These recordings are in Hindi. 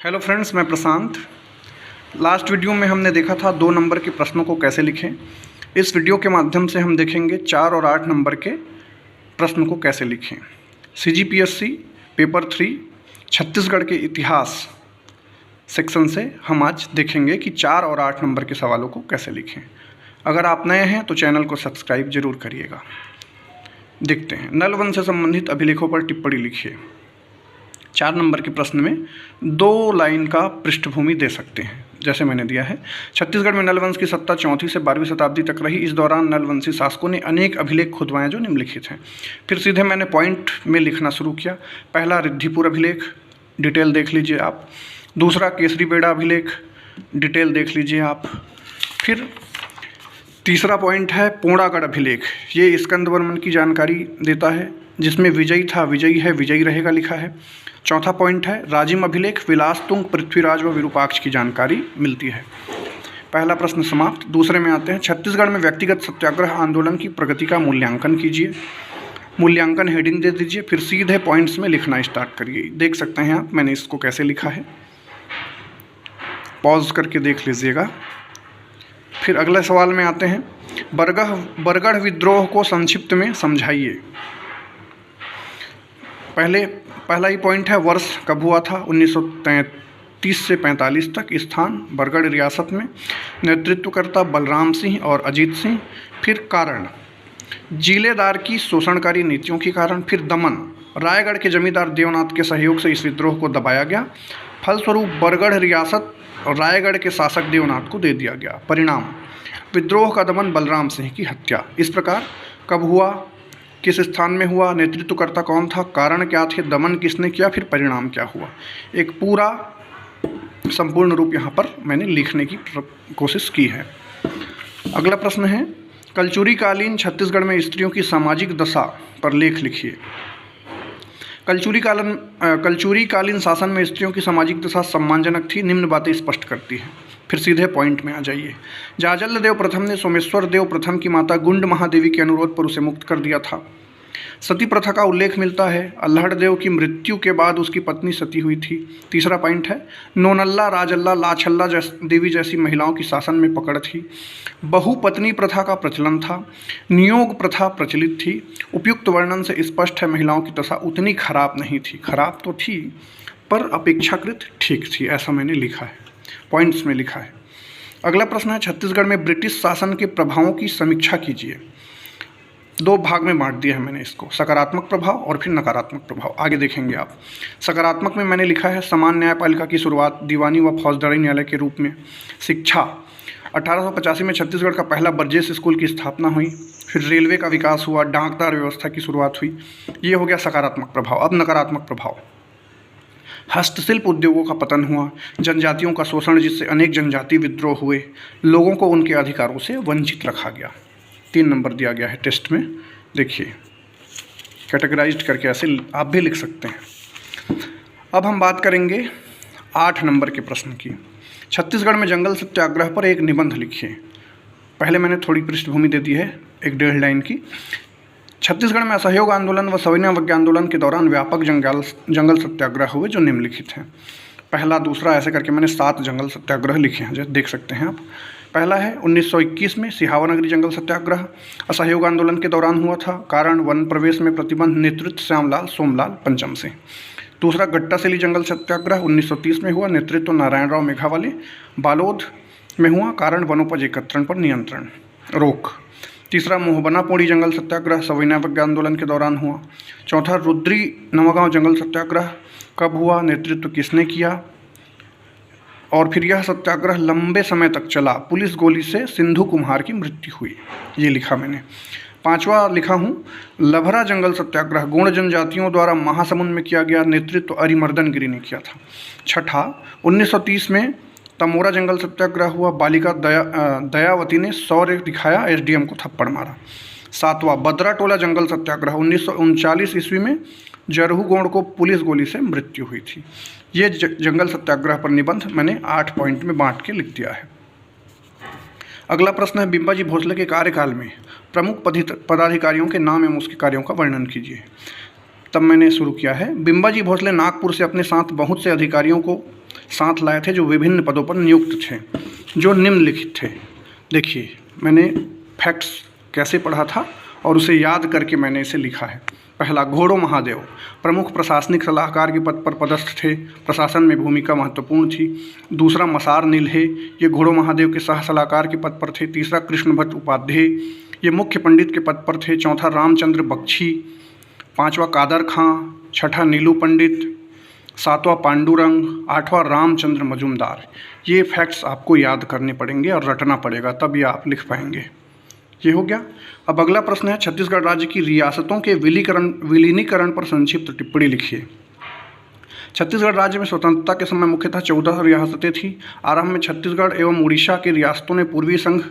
हेलो फ्रेंड्स, मैं प्रशांत। लास्ट वीडियो में हमने देखा था 2 नंबर के प्रश्नों को कैसे लिखें। इस वीडियो के माध्यम से हम देखेंगे 4 और 8 नंबर के प्रश्न को कैसे लिखें। CGPSC पेपर 3 छत्तीसगढ़ के इतिहास सेक्शन से हम आज देखेंगे कि 4 और 8 नंबर के सवालों को कैसे लिखें। अगर आप नए हैं तो चैनल को सब्सक्राइब जरूर करिएगा। देखते हैं, नल वन से संबंधित अभिलेखों पर टिप्पणी लिखिए। 4 नंबर के प्रश्न में 2 लाइन का पृष्ठभूमि दे सकते हैं, जैसे मैंने दिया है। छत्तीसगढ़ में नलवंश की सत्ता 4वीं से 12वीं शताब्दी तक रही। इस दौरान नलवंशी शासकों ने अनेक अभिलेख खुदवाए जो निम्नलिखित हैं। फिर सीधे मैंने पॉइंट में लिखना शुरू किया। पहला रिद्धिपुर अभिलेख, डिटेल देख लीजिए आप। दूसरा केसरीबेड़ा अभिलेख, डिटेल देख लीजिए आप। फिर तीसरा पॉइंट है पोड़ागढ़ अभिलेख। ये स्कंदवर्मन की जानकारी देता है, जिसमें विजयी था, विजयी है, विजयी रहेगा लिखा है। चौथा पॉइंट है राजिम अभिलेख। विलासतुंग, पृथ्वीराज व विरूपाक्ष की जानकारी मिलती है। पहला प्रश्न समाप्त। दूसरे में आते हैं। छत्तीसगढ़ में व्यक्तिगत सत्याग्रह आंदोलन की प्रगति का मूल्यांकन कीजिए। मूल्यांकन हेडिंग दे दीजिए। फिर सीधे पॉइंट्स में लिखना स्टार्ट करिए। देख सकते हैं आप मैंने इसको कैसे लिखा है, पॉज करके देख लीजिएगा। फिर अगले सवाल में आते हैं। बरगढ़ विद्रोह को संक्षिप्त में समझाइए। पहला ही पॉइंट है वर्ष कब हुआ था, 1933 से 45 तक। स्थान बरगढ़ रियासत में। नेतृत्वकर्ता बलराम सिंह और अजीत सिंह। फिर कारण जिलेदार की शोषणकारी नीतियों के कारण। फिर दमन रायगढ़ के जमींदार देवनाथ के सहयोग से इस विद्रोह को दबाया गया। फलस्वरूप बरगढ़ रियासत रायगढ़ के शासक देवनाथ को दे दिया गया। परिणाम विद्रोह का दमन, बलराम सिंह की हत्या। इस प्रकार कब हुआ, किस स्थान में हुआ, नेतृत्वकर्ता कौन था, कारण क्या थे, दमन किसने किया, फिर परिणाम क्या हुआ, एक पूरा संपूर्ण रूप यहाँ पर मैंने लिखने की कोशिश की है। अगला प्रश्न है। कलचुरी छत्तीसगढ़ में स्त्रियों की सामाजिक दशा पर लेख लिखिए। कलचुरी कालीन शासन में स्त्रियों की सामाजिक दशा सम्मानजनक थी। निम्न बातें स्पष्ट करती है। फिर सीधे पॉइंट में आ जाइए। जाजल देव प्रथम ने सोमेश्वर देव प्रथम की माता गुंड महादेवी के अनुरोध पर उसे मुक्त कर दिया था। सती प्रथा का उल्लेख मिलता है। अल्हड़ देव की मृत्यु के बाद उसकी पत्नी सती हुई थी। तीसरा पॉइंट है नोनल्ला, राजल्ला, लाछल्ला देवी जैसी महिलाओं की शासन में पकड़ थी। बहुपत्नी प्रथा का प्रचलन था। नियोग प्रथा प्रचलित थी। उपयुक्त वर्णन से स्पष्ट है महिलाओं की दशा उतनी खराब नहीं थी। खराब तो थी पर अपेक्षाकृत ठीक थी, ऐसा मैंने लिखा है, पॉइंट्स में लिखा है। अगला प्रश्न है। छत्तीसगढ़ में ब्रिटिश शासन के प्रभावों की समीक्षा कीजिए। 2 भाग में बांट दिया है मैंने इसको, सकारात्मक प्रभाव और फिर नकारात्मक प्रभाव। आगे देखेंगे आप। सकारात्मक में मैंने लिखा है समान न्यायपालिका की शुरुआत दीवानी व फौजदारी न्यायालय के रूप में। शिक्षा 1885 में छत्तीसगढ़ का पहला बर्जेस स्कूल की स्थापना हुई। फिर रेलवे का विकास हुआ, डाकदार व्यवस्था की शुरुआत हुई। ये हो गया सकारात्मक प्रभाव। अब नकारात्मक प्रभाव। हस्तशिल्प उद्योगों का पतन हुआ। जनजातियों का शोषण, जिससे अनेक जनजाति विद्रोह हुए। लोगों को उनके अधिकारों से वंचित रखा गया। 3 नंबर दिया गया है टेस्ट में, देखिए कैटेगराइज्ड करके, ऐसे आप भी लिख सकते हैं। अब हम बात करेंगे 8 नंबर के प्रश्न की। छत्तीसगढ़ में जंगल सत्याग्रह पर एक निबंध लिखिए। पहले मैंने थोड़ी पृष्ठभूमि दे दी है, 1.5 लाइन की। छत्तीसगढ़ में असहयोग आंदोलन व सविनय अवज्ञा आंदोलन के दौरान व्यापक जंगल सत्याग्रह हुए जो निम्नलिखित हैं। पहला, दूसरा, ऐसे करके मैंने 7 जंगल सत्याग्रह लिखे हैं, जैसे देख सकते हैं आप। पहला है 1921 में सिहावानगरी जंगल सत्याग्रह, असहयोग आंदोलन के दौरान हुआ था। कारण वन प्रवेश में प्रतिबंध, नेतृत्व श्यामलाल सोमलाल पंचम से। दूसरा गट्टासेली जंगल सत्याग्रह 1930 में हुआ, नेतृत्व नारायणराव मेघावाले, बालोद में हुआ। कारण वनोपज एकत्रण पर नियंत्रण, रोक। तीसरा मोहबना पोड़ी जंगल सत्याग्रह सविनय अवज्ञा आंदोलन के दौरान हुआ। चौथा रुद्री नवागांव जंगल सत्याग्रह कब हुआ, नेतृत्व किसने किया। और फिर यह सत्याग्रह लंबे समय तक चला, पुलिस गोली से सिंधु कुम्हार की मृत्यु हुई। ये लिखा मैंने। 5वां लिखा हूँ लभरा जंगल सत्याग्रह गोंड जनजातियों द्वारा महासमुंद में किया गया, नेतृत्व अरिमर्दन गिरी ने किया था। छठा 1930 में तमोरा जंगल सत्याग्रह हुआ, बालिका दयावती ने शौर्य दिखाया, SDM को थप्पड़ मारा। 7वां बदरा टोला जंगल सत्याग्रह 1939 ईस्वी में जरहू गोंड को पुलिस गोली से मृत्यु हुई थी। ये जंगल सत्याग्रह पर निबंध मैंने 8 पॉइंट में बांट के लिख दिया है। अगला प्रश्न है बिंबाजी भोसले के कार्यकाल में प्रमुख पदाधिकारियों के नाम एवं उसके कार्यों का वर्णन कीजिए। तब मैंने शुरू किया है। बिंबाजी भोसले नागपुर से अपने साथ बहुत से अधिकारियों को साथ लाए थे जो विभिन्न पदों पर नियुक्त थे, जो निम्नलिखित थे। देखिए, मैंने फैक्ट्स कैसे पढ़ा था और उसे याद करके मैंने इसे लिखा है। पहला, घोड़ो महादेव प्रमुख प्रशासनिक सलाहकार के पद पर पदस्थ थे, प्रशासन में भूमिका महत्वपूर्ण थी। दूसरा, मसार नीलहे, ये घोड़ो महादेव के सह सलाहकार के पद पर थे। तीसरा, कृष्ण भट्ट उपाध्याय, ये मुख्य पंडित के पद पर थे। चौथा, रामचंद्र बख्शी। पांचवा, कादर खां। छठा, नीलू पंडित। सातवां, पांडुरंग। आठवां, रामचंद्र मजूमदार। ये फैक्ट्स आपको याद करने पड़ेंगे और रटना पड़ेगा, तब ये आप लिख पाएंगे। ये हो गया। अब अगला प्रश्न है, छत्तीसगढ़ राज्य की रियासतों के विलीनीकरण पर संक्षिप्त टिप्पणी लिखिए। छत्तीसगढ़ राज्य में स्वतंत्रता के समय मुख्यतः 14 रियासतें थीं। आरंभ में छत्तीसगढ़ एवं उड़ीसा की रियासतों ने पूर्वी संघ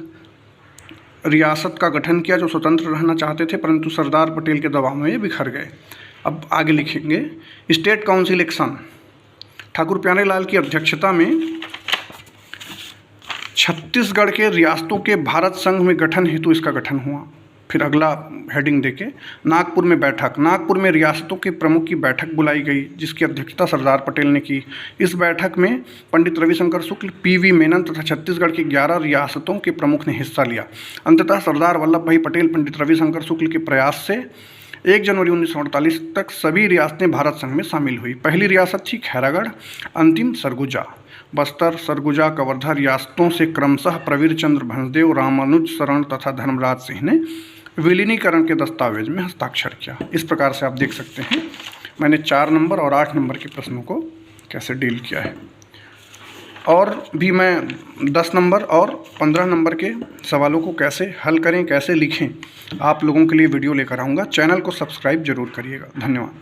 रियासत का गठन किया, जो स्वतंत्र रहना चाहते थे, परंतु सरदार पटेल के दबाव में ये बिखर गए। अब आगे लिखेंगे, state council action. Thakur Pyarelal की अध्यक्षता में छत्तीसगढ़ के रियासतों के भारत संघ में गठन हेतु इसका गठन हुआ। फिर अगला हेडिंग देके, नागपुर में बैठक। नागपुर में रियासतों के प्रमुख की बैठक बुलाई गई, जिसकी अध्यक्षता सरदार पटेल ने की। इस बैठक में पंडित रविशंकर शुक्ल, पीवी मेनन तथा छत्तीसगढ़ की 11 रियासतों के प्रमुख ने हिस्सा लिया। अंततः सरदार वल्लभ भाई पटेल पंडित रविशंकर शुक्ल के प्रयास से 1 जनवरी 1948 तक सभी रियासतें भारत संघ में शामिल हुई। पहली रियासत थी खैरागढ़, अंतिम सरगुजा। बस्तर, सरगुजा, कवर्धा रियासतों से क्रमशः प्रवीर चंद्र भंसदेव, रामानुज शरण तथा धर्मराज सिंह ने विलीनीकरण के दस्तावेज में हस्ताक्षर किया। इस प्रकार से आप देख सकते हैं मैंने 4 नंबर और 8 नंबर के प्रश्नों को कैसे डील किया है। और भी मैं 10 नंबर और 15 नंबर के सवालों को कैसे हल करें, कैसे लिखें, आप लोगों के लिए वीडियो लेकर आऊँगा। चैनल को सब्सक्राइब जरूर करिएगा। धन्यवाद।